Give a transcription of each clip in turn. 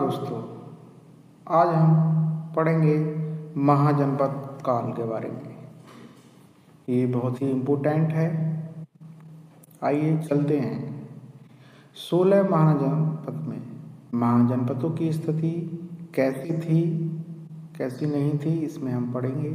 दोस्तों, आज हम पढ़ेंगे महाजनपद काल के बारे में। ये बहुत ही इम्पोर्टेंट है। आइए चलते हैं। 16 महाजनपद में महाजनपदों की स्थिति कैसी थी, कैसी नहीं थी, इसमें हम पढ़ेंगे।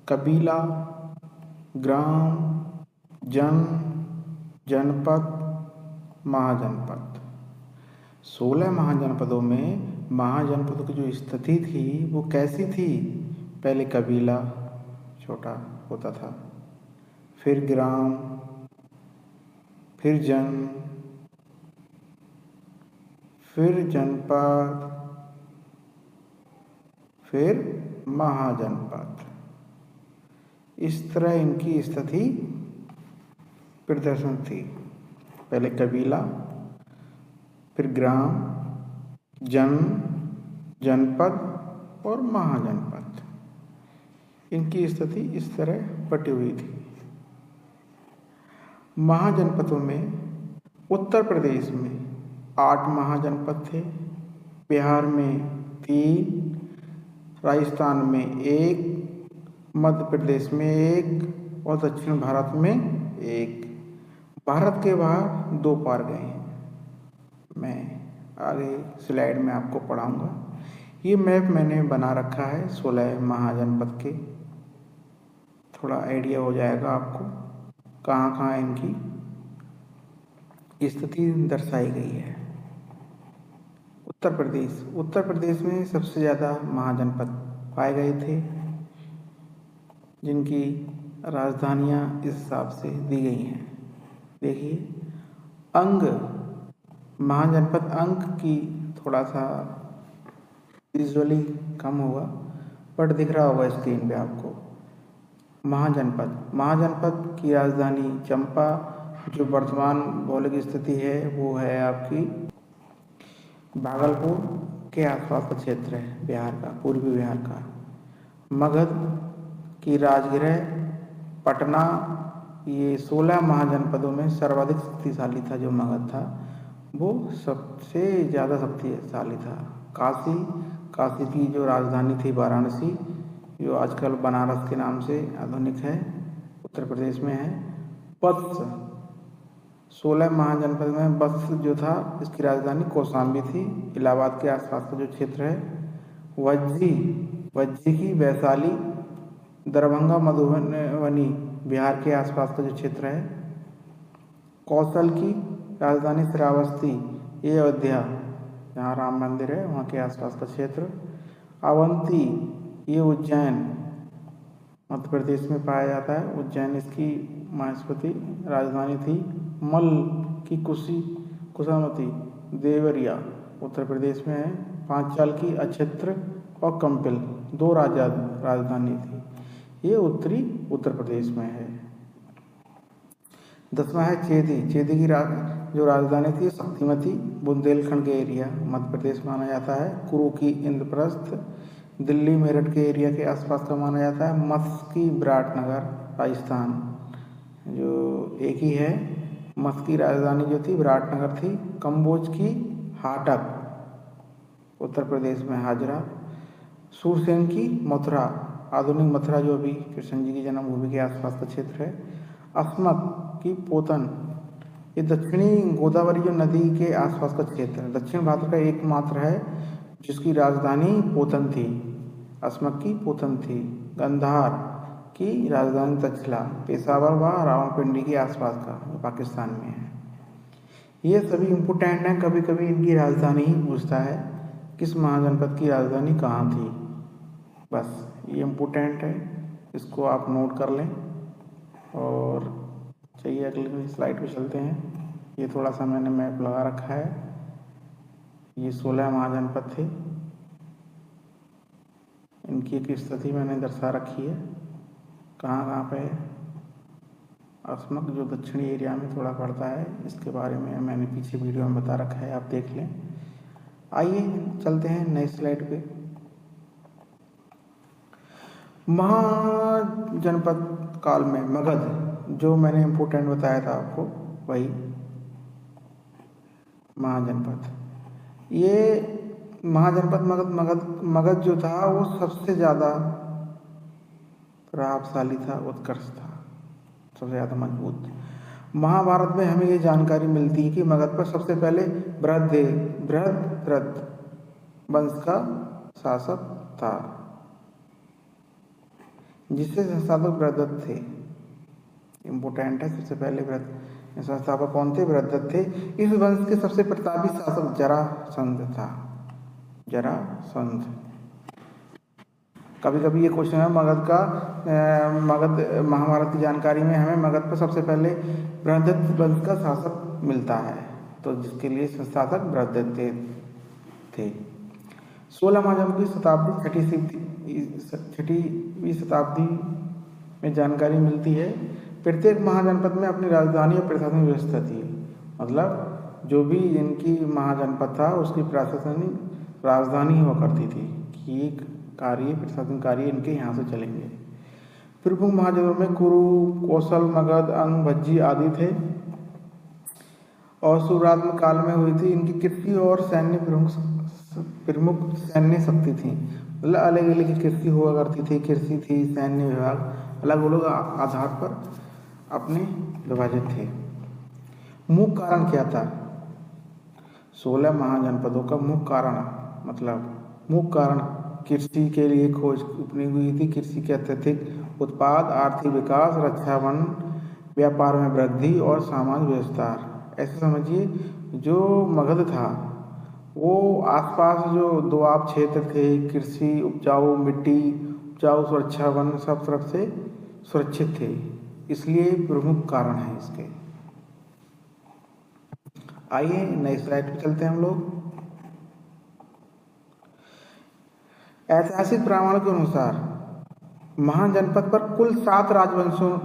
कबीला, ग्राम, जनपद, महाजनपद। 16 महाजनपदों में महाजनपदों की जो स्थिति थी वो कैसी थी। पहले कबीला छोटा होता था, फिर ग्राम, फिर फिर जनपद, फिर महाजनपद। इस तरह इनकी स्थिति प्रदर्शन थी। पहले कबीला, फिर ग्राम, जनपद और महाजनपद। इनकी स्थिति इस तरह बटी हुई थी। महाजनपदों में उत्तर प्रदेश में 8 महाजनपद थे, बिहार में 3, राजस्थान में 1, मध्य प्रदेश में 1 और दक्षिण भारत में 1। भारत के बाहर 2 पार गए हैं। मैं आगे स्लाइड में आपको पढ़ाऊंगा। ये मैप मैंने बना रखा है 16 महाजनपद के। थोड़ा आइडिया हो जाएगा आपको कहाँ कहाँ इनकी स्थिति दर्शाई गई है। उत्तर प्रदेश में सबसे ज़्यादा महाजनपद पाए गए थे, जिनकी राजधानियाँ इस हिसाब से दी गई हैं। देखिए, अंग महाजनपद अंक की थोड़ा सा विजुअली कम होगा, बट दिख रहा होगा स्क्रीन पे आपको। महाजनपद की राजधानी चंपा, जो वर्तमान भौगोलिक स्थिति है वो है आपकी भागलपुर के आसपास का क्षेत्र है, बिहार का, पूर्वी बिहार का। मगध की राजगृह पटना, ये 16 महाजनपदों में सर्वाधिक शक्तिशाली था। जो मगध था वो सबसे ज़्यादा शक्तिशाली था। काशी की जो राजधानी थी वाराणसी, जो आजकल बनारस के नाम से आधुनिक है, उत्तर प्रदेश में है। वत्स, 16 महाजनपद में वत्स जो था, इसकी राजधानी कौशाम्बी थी। इलाहाबाद के आसपास का जो क्षेत्र है। वज्जी की वैशाली, दरभंगा, मधुबनी, बिहार के आसपास का जो क्षेत्र है। कौशल की राजधानी श्रावस्ती, ये अयोध्या, जहाँ राम मंदिर है, वहाँ के आसपास का क्षेत्र। अवंती, ये उज्जैन, मध्य प्रदेश में पाया जाता है। उज्जैन इसकी महेश्वती राजधानी थी। मल्ल की कुशामती, देवरिया, उत्तर प्रदेश में है। पांचाल की अक्षेत्र और कंपिल, 2 राजधानी थी। ये उत्तरी उत्तर प्रदेश में है। 10वां है चेदी की जो राजधानी थी शक्तिमती, बुंदेलखंड के एरिया, मध्य प्रदेश माना जाता है। कुरु की इंद्रप्रस्थ, दिल्ली मेरठ के एरिया के आसपास का माना जाता है। मत्स्य की विराटनगर, राजस्थान, जो एक ही है। मत्स्य की राजधानी जो थी विराटनगर थी। कंबोज की हाटक, उत्तर प्रदेश में हाजरा। सूरसेन की मथुरा, आधुनिक मथुरा, जो अभी कृष्ण जी की जन्मभूमि के आसपास का क्षेत्र है। अस्मक की पोतन, ये दक्षिणी गोदावरी जो नदी के आसपास का क्षेत्र है, दक्षिण भारत का एकमात्र है जिसकी राजधानी पोतन थी। अस्मक की पोतन थी। गंधार की राजधानी तक्षशिला, पेशावर व रावलपिंडी के आसपास का, पाकिस्तान में है। ये सभी इम्पोर्टेंट हैं। कभी कभी इनकी राजधानी ही पूछता है किस महाजनपद की राजधानी कहाँ थी। बस ये इम्पोर्टेंट है, इसको आप नोट कर लें। और चलिए अगली स्लाइड पे चलते हैं। ये थोड़ा सा मैंने मैप लगा रखा है। ये 16 महाजनपद थे, इनकी एक स्थिति मैंने दर्शा रखी है कहाँ कहाँ पे है। अस्मक जो दक्षिणी एरिया में थोड़ा पड़ता है, इसके बारे में मैंने पीछे वीडियो में बता रखा है, आप देख लें। आइए चलते हैं नए स्लाइड पे। महाजनपद काल में मगध, जो मैंने इम्पोर्टेंट बताया था आपको, वही महाजनपद। ये महाजनपद मगध जो था वो सबसे ज़्यादा प्रभावशाली था, उत्कर्ष था, सबसे ज़्यादा मजबूत। महाभारत में हमें ये जानकारी मिलती है कि मगध पर सबसे पहले बृहद्रथ वंश का शासक था, जिससे संस्थापक बृहद्रथ थे। इम्पोर्टेंट है, सबसे पहले संस्थापक कौन थे? बृहद्रथ थे। इस वंश के सबसे प्रतापी शासक जरासंध था। जरासंध। कभी कभी ये क्वेश्चन है मगध महाभारत की जानकारी में हमें मगध पर सबसे पहले बृहद्रथ वंश का शासक मिलता है, तो जिसके लिए संस्थापक बृहद्रथ थे। 16 महाजनपद की शताब्दी, छठवीं शताब्दी में जानकारी मिलती है। प्रत्येक महाजनपद में अपनी राजधानी और प्रशासनिक व्यवस्था थी। मतलब जो भी इनकी महाजनपद था उसकी प्रशासनिक राजधानी हुआ करती थी कि प्रशासन कार्य इनके यहाँ से चलेंगे। प्रमुख महाजनपद में कुरु, कौशल, मगध, अंग, भज्जी आदि थे और शुरुआत काल में हुई थी। इनकी कृषि और प्रमुख सैन्य शक्ति थी। मतलब अलग अलग कृषि हुआ करती थी, कृषि थी, सैन्य विभाग अलग अलग आधार पर अपने विभाजित थे। मुख्य कारण क्या था? 16 महाजनपदों का मुख्य कारण कृषि के लिए खोज अपनी हुई थी। कृषि के अत्यधिक उत्पाद, आर्थिक विकास, रक्षा, वन, व्यापार में वृद्धि और सामाजिक विस्तार। ऐसे समझिए जो मगध था वो आसपास जो दोआब क्षेत्र थे, कृषि, उपजाऊ मिट्टी, उपजाऊ सुरक्षा, वन सब तरफ से सुरक्षित थे, इसलिए प्रमुख कारण है इसके। आइए नए स्लाइड पे चलते हैं हम लोग। ऐतिहासिक प्रमाण के अनुसार महाजनपद पर कुल 7 राजवंशों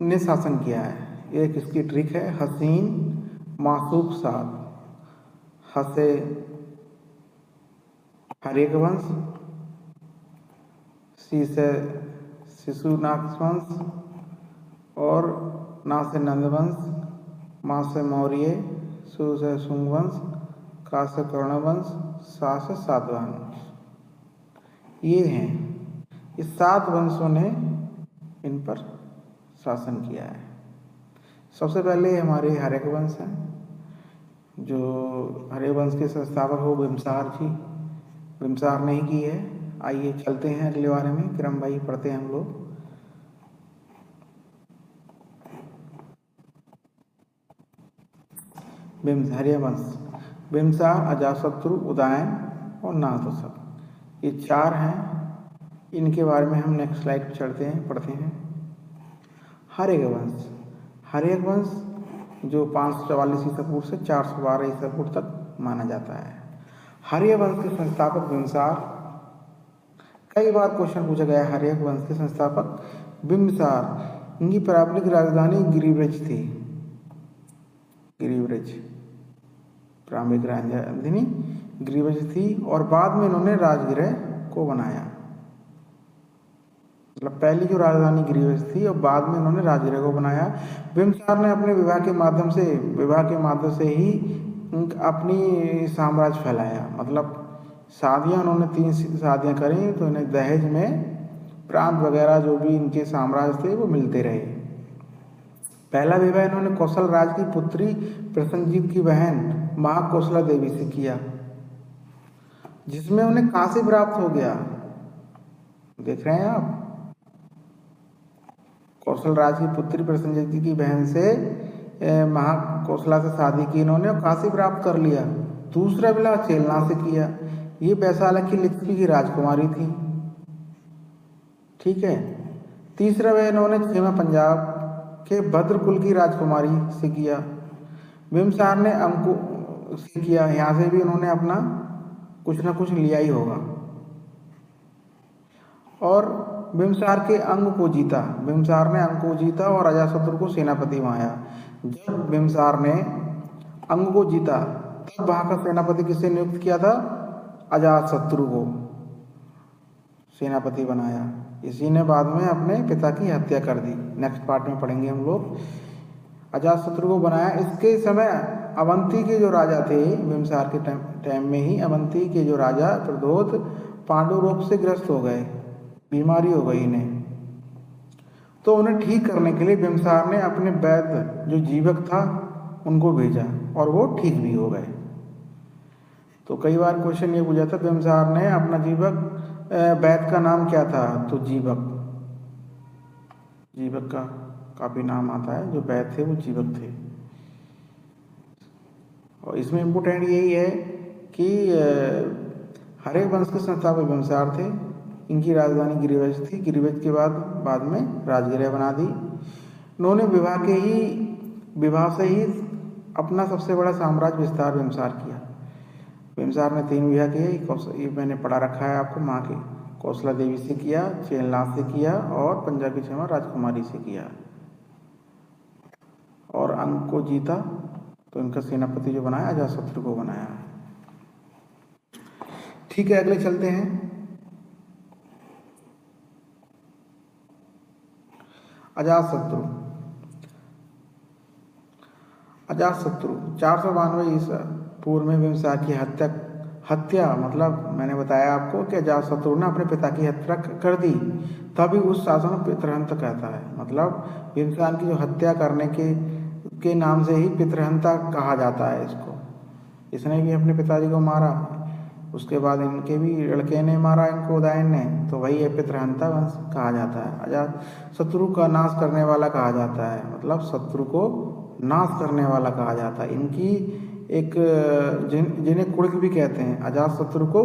ने शासन किया है। एक इसकी ट्रिक है, हसीन मासूक 7, हसे हरेक वंश, सी से शिशुनाग वंश और ना से नंद वंश, माँ से मौर्य, सु से शुंग वंश, का से कर्ण वंश, सा से सातवाहन वंश। ये हैं, इस 7 वंशों ने इन पर शासन किया है। सबसे पहले हमारे हर्यक वंश हैं, जो हर्यक वंश के संस्थापक हो बिम्बसार जी, बिम्बसार ने ही की है। आइए चलते हैं अगले बारे में, क्रम भाई पढ़ते हैं हम लोग। हर्यक वंश, बिम्बसार, अजातशत्रु, उदयन और नागशक, ये 4 हैं। इनके बारे में हम नेक्स्ट स्लाइड पर चढ़ते हैं, पढ़ते हैं। हर्यक वंश, हर्यक वंश जो 544 ईसा पूर्व से 412 ईसा पूर्व तक माना जाता है। हर्यक वंश के संस्थापक बिम्बसार। कई बार क्वेश्चन पूछा गया है हर्यक वंश के संस्थापक बिम्बसार। इनकी प्रारंभिक राजधानी गिरिव्रज थी। गिरिव्रज प्रारंभिक राजधानी गिरिव्रज थी और बाद में इन्होंने राजगृह को बनाया। मतलब पहली जो राजधानी गिरिव्रज थी और बाद में इन्होंने राजगृह को बनाया। बिम्बसार ने अपने विवाह के माध्यम से ही अपनी साम्राज्य फैलाया। मतलब शादियाँ उन्होंने 3 शादियाँ करी, तो इन्हें दहेज में प्रांत वगैरह जो भी इनके साम्राज्य थे वो मिलते रहे। पहला विवाह इन्होंने कौशल राज की पुत्री प्रसन्नजीत की बहन महाकौशला देवी से किया, जिसमें उन्हें काशी प्राप्त हो गया। देख रहे हैं आप, कौशल राज की पुत्री प्रसन्नजीत की बहन से महाकौशला से शादी की इन्होंने और काशी प्राप्त कर लिया। दूसरा विवाह चेलना से किया, ये वैशाला की लिच्छवी की राजकुमारी थी। ठीक है। तीसरा विवाह इन्होंने खेमा पंजाब के भद्र कुल की राजकुमारी से किया। बिम्बसार ने अंको से किया, यहाँ से भी उन्होंने अपना कुछ ना कुछ लिया ही होगा। और बिम्बसार के अंग को जीता, बिम्बसार ने अंग को जीता और अजातशत्रु को सेनापति बनाया। जब बिम्बसार ने अंग को जीता तब वहाँ का सेनापति किसे नियुक्त किया था? अजातशत्रु को सेनापति बनाया। इसी ने बाद में अपने पिता की हत्या कर दी। नेक्स्ट पार्ट में पढ़ेंगे हम लोग। अजातशत्रु को बनाया। इसके समय अवंती के जो राजा थे बिंबिसार के टाइम में ही अवंती के जो राजा प्रद्योत पांडु रोग से ग्रस्त हो गए, बीमारी हो गई इन्हें। तो उन्हें ठीक करने के लिए बिंबिसार ने अपने वैद्य जो जीवक था उनको भेजा और वो ठीक भी हो गए। तो कई बार क्वेश्चन ये पूछा था बिंबिसार ने अपना जीवक वैद्य का नाम क्या था, तो जीवक, जीवक का काफी नाम आता है, जो वैद्य थे वो जीवक थे। और इसमें इम्पोर्टेंट यही है कि हरेक वंश के संस्थापक बिंबिसार थे। इनकी राजधानी गिरिवज थी। गिरिवज के बाद में राजगिरह बना दी। इन्होंने विवाह से ही अपना सबसे बड़ा साम्राज्य विस्तार बिंबिसार किया। बिंबिसार ने 3 विवाह किए, ये मैंने पढ़ा रखा है आपको, माँ के कौशला देवी से किया, चेनलाथ से किया और पंजाब की 6 राजकुमारी से किया और अंक को जीता। तो इनका सेनापति जो बनाया अजातशत्रु को बनाया। ठीक है, अगले चलते हैं। अजातशत्रु 492 ईसा पूर्व में बिंबिसार की हत्या मतलब मैंने बताया आपको कि अजातशत्रु ने अपने पिता की हत्या कर दी, तभी उस शासन को पितृहंता कहता है। मतलब बिंबिसार की जो हत्या करने के नाम से ही पितृहंता कहा जाता है इसको। इसने भी अपने पिताजी को मारा, उसके बाद इनके भी लड़के ने मारा इनको, उदयन ने, तो वही है पितृहंता वंश कहा जाता है। अजातशत्रु का नाश करने वाला कहा जाता है, मतलब शत्रु को नाश करने वाला कहा जाता है। इनकी एक जिन्हें कुड़िक भी कहते हैं, अजातशत्रु को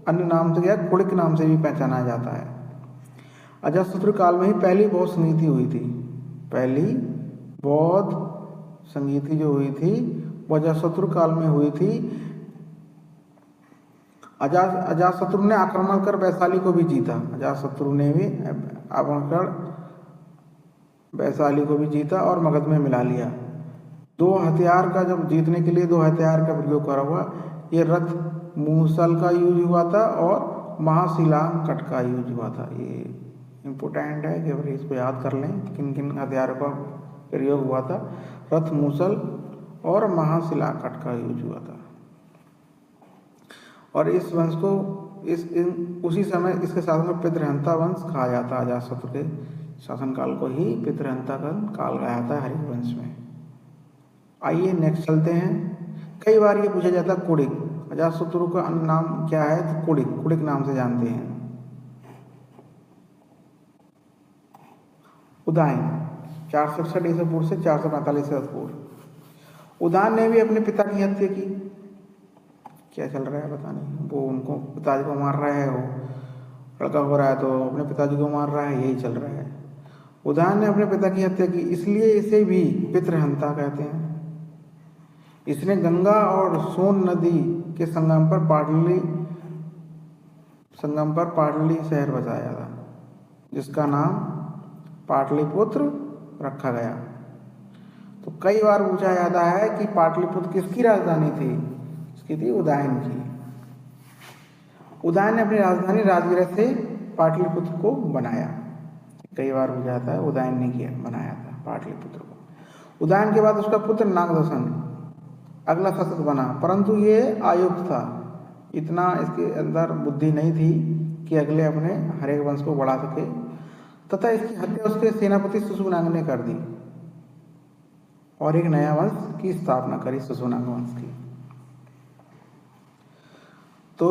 अन्य नाम से क्या कुड़िक नाम से भी पहचाना जाता है। अजातशत्रु काल में ही पहली बौद्ध संगीति हुई थी। पहली बौद्ध संगीति जो हुई थी वो अजातशत्रु काल में हुई थी। अजातशत्रु ने आक्रमण कर वैशाली को भी जीता। अजातशत्रु ने भी आक्रमण कर वैशाली को भी जीता और मगध में मिला लिया। 2 हथियार का जब जीतने के लिए 2 हथियार का प्रयोग करा हुआ, ये रथ मूसल का यूज हुआ था और महाशिला कट का यूज हुआ था। ये इम्पोर्टेंट है कि इसको याद कर लें किन किन हथियारों का प्रयोग हुआ था। रथ मूसल और महाशिला कट का यूज हुआ था। और इस वंश को उसी समय इसके शासन को पितृहंता वंश कहा जाता है। अजातशत्रु के शासनकाल को ही पितृहंता का काल कहा जाता है हरिक वंश में। आइए नेक्स्ट चलते हैं। कई बार ये पूछा जाता है कुड़िक, अजातशत्रु का अन्य नाम क्या है, तो कुड़िक नाम से जानते हैं। उदयन 461 ईसा पूर्व से 445 ईसा पूर्व। उदयन ने भी अपने पिता की हत्या की। क्या चल रहा है पता नहीं, वो उनको पिताजी को मार रहा है, वो लड़का हो रहा है तो अपने पिताजी को मार रहा है, यही चल रहा है। उदयन ने अपने पिता की हत्या की, इसलिए इसे भी पितृहंता कहते हैं। इसने गंगा और सोन नदी के संगम पर पाटली शहर बसाया था, जिसका नाम पाटलिपुत्र रखा गया। तो कई बार पूछा जाता है कि पाटलिपुत्र किसकी राजधानी थी, इसकी थी उदयन की। उदयन ने अपनी राजधानी राजगिरह से पाटलिपुत्र को बनाया। कई बार पूछा जाता है उदयन ने किया बनाया था पाटलिपुत्र को। उदयन के बाद उसका पुत्र नागदर्शन अगला शासक बना, परंतु ये अयोग्य था। इतना इसके अंदर बुद्धि नहीं थी कि अगले अपने हरेक वंश को बढ़ा सके, तथा इसकी हत्या उसके सेनापति सुसुनांग ने कर दी और एक नया वंश की स्थापना करी, सुसुनांग वंश की। तो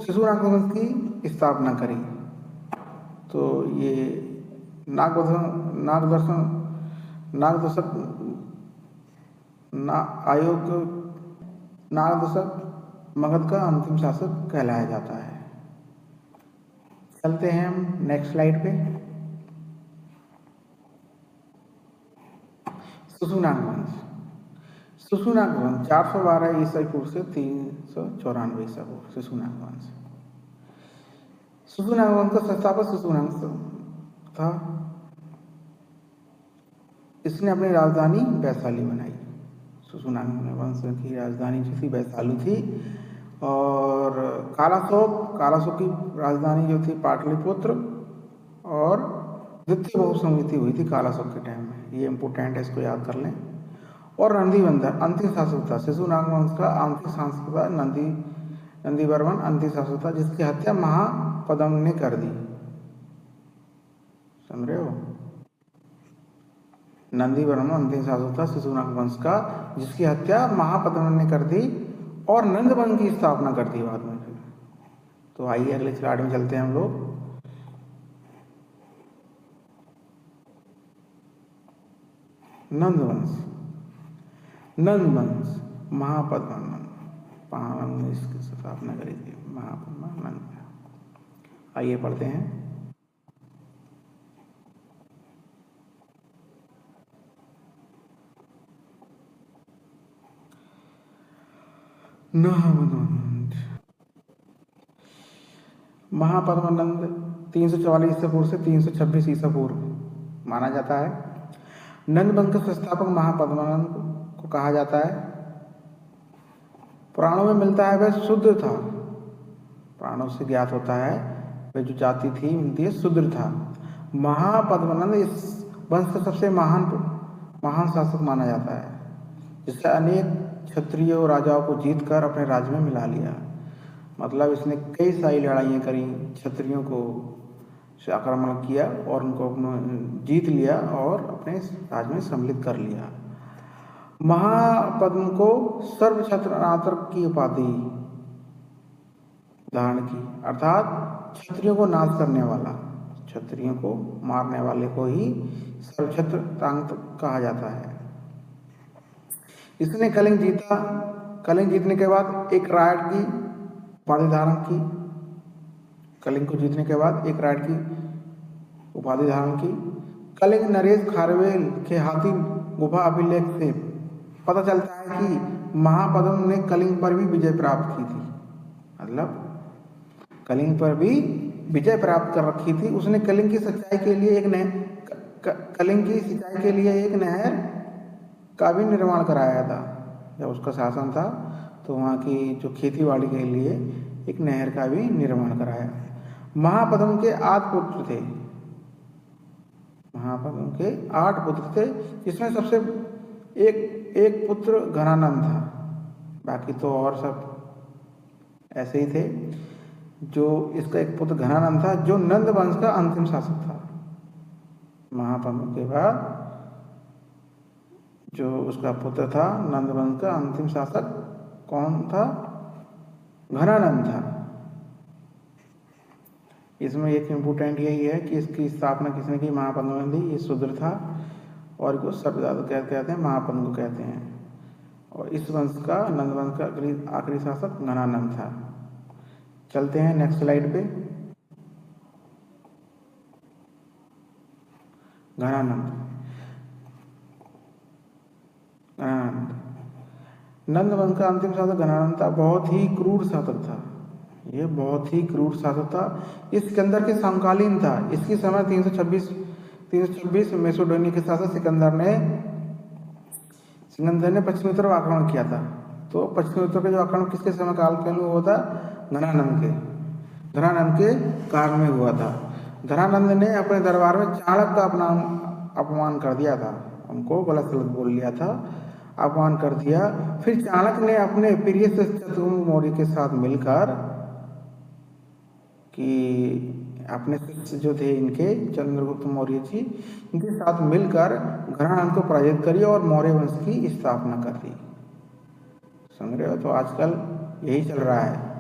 सुसुनांग वंश की स्थापना करी। तो ये नागदशक मगध का अंतिम शासक कहलाया जाता है। चलते हैं हम नेक्स्ट स्लाइड पे। सुसुनांग वंश 412 ईसा पूर्व से 394 ईसा पूर्व। सुसुनांग वंश का संस्थापक सुसुनांग था। इसने अपनी राजधानी वैशाली बनाई। सुसुनांग वंश की राजधानी जो थी वैशाली थी। और कालाशोक की राजधानी जो थी पाटलिपुत्र, और द्वितीय बहु संगीति हुई थी कालाशोक के टाइम में। ये इम्पोर्टेंट है, इसको याद कर लें। और नंदीबंधर अंतिम शासक था। शिशु नाग वंश का अंतिम शासक था नंदीवर्मन अंतिम शासक था, जिसकी हत्या महापद्म ने कर दी। समझ रहे हो? नंदीवर्मन अंतिम शासक था शिशुनाग वंश का, जिसकी हत्या महापद्म ने कर दी और नंद वंश की स्थापना कर दी बाद में। तो आइए अगले स्लाइड में चलते हैं हम लोग। नंद वंश महापद्म ने इसकी स्थापना करी थी, महापद्मा नंद। आइए पढ़ते हैं। महापद्मा नंद 344 ईसा पूर्व से 326 ईसा पूर्व माना जाता है। नंद वंश का संस्थापक महापद्मानंद को कहा जाता है। पुराणों में मिलता है वह शूद्र था। पुराणों से ज्ञात होता है वह जो जाति थी मिलती है शूद्र था। महापद्मानंद इस वंश का सबसे महान शासक माना जाता है, जिससे अनेक क्षत्रियों और राजाओं को जीत कर अपने राज्य में मिला लिया। मतलब इसने कई सारी लड़ाइयाँ करी, क्षत्रियों को से आक्रमण किया और उनको जीत लिया और अपने राज्य में सम्मिलित कर लिया। महापद्म को सर्वक्षत्रनात्र की उपाधि धारण की, अर्थात क्षत्रियों को नाश करने वाला, क्षत्रियों को मारने वाले को ही सर्वक्षत्रनात्र कहा जाता है। इसने कलिंग जीता। कलिंग जीतने के बाद एक रायट की उपाधि धारण की। कलिंग को जीतने के बाद एक रायट की उपाधि धारण की। कलिंग नरेश खारवेल के हाथी गुफा अभिलेख से पता चलता है कि महापद्म ने कलिंग पर भी विजय प्राप्त की थी। मतलब कलिंग पर भी विजय प्राप्त कर रखी थी। उसने कलिंग की सिंचाई के लिए एक नहर का भी निर्माण कराया था। जब उसका शासन था तो वहाँ की जो खेती बाड़ी के लिए एक नहर का भी निर्माण कराया। महापद्म के 8 पुत्र थे। महापद्म के 8 पुत्र थे, जिसमें सबसे एक पुत्र घनानंद था। बाकी तो और सब ऐसे ही थे। जो इसका एक पुत्र घनानंद था, जो नंद वंश का अंतिम शासक था। महापद्म के बाद जो उसका पुत्र था नंद वंश का अंतिम शासक कौन था? घनानंद था। इसमें एक इम्पोर्टेंट यही है कि इसकी स्थापना किसने की? महापद्म ने दी। ये शूद्र था और इसको सर्वजात कहते हैं, महापद्म को कहते हैं। और इस वंश का नंद वंश का आखिरी शासक घनानंद था। चलते हैं नेक्स्ट स्लाइड पे। घनानंद नंद वंश का अंतिम शासक घनानंद था। बहुत ही क्रूर शासक था। ये बहुत ही क्रूर शासक था। इस सिकंदर के समकालीन था। इसकी समय 326 मैसेडोनिया के शासक सिकंदर ने पश्चिमी तरफ आक्रमण किया था। तो पश्चिमी उत्तर का जो आक्रमण किसके समय काल के हुआ था? धनानंद के काल में हुआ था। धनानंद ने अपने दरबार में चाणक्य का अपना अपमान कर दिया था। उनको गलत बोल लिया था, अपमान कर दिया। फिर चाणक्य ने अपने प्रिय चंद्रगुप्त मौर्य के साथ मिलकर कि अपने शिष्य जो थे इनके चंद्रगुप्त मौर्य जी, इनके साथ मिलकर घनानंद को पराजित करी और मौर्य वंश की स्थापना कर दी। समझ रहे हो? तो आजकल यही चल रहा है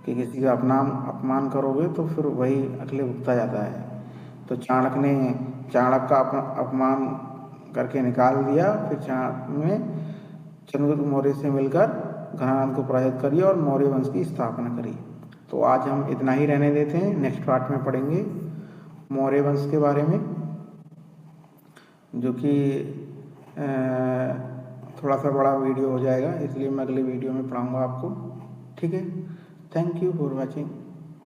कि किसी का अपमान करोगे तो फिर वही अगले भुगता जाता है। तो चाणक्य का अपमान करके निकाल दिया। फिर चाणक्य ने चंद्रगुप्त मौर्य से मिलकर घनानंद को पराजित करी और मौर्य वंश की स्थापना करी। तो आज हम इतना ही रहने देते हैं। नेक्स्ट पार्ट में पढ़ेंगे मौर्य वंश के बारे में, जो कि थोड़ा सा बड़ा वीडियो हो जाएगा, इसलिए मैं अगले वीडियो में पढ़ाऊँगा आपको। ठीक है? Thank you for watching.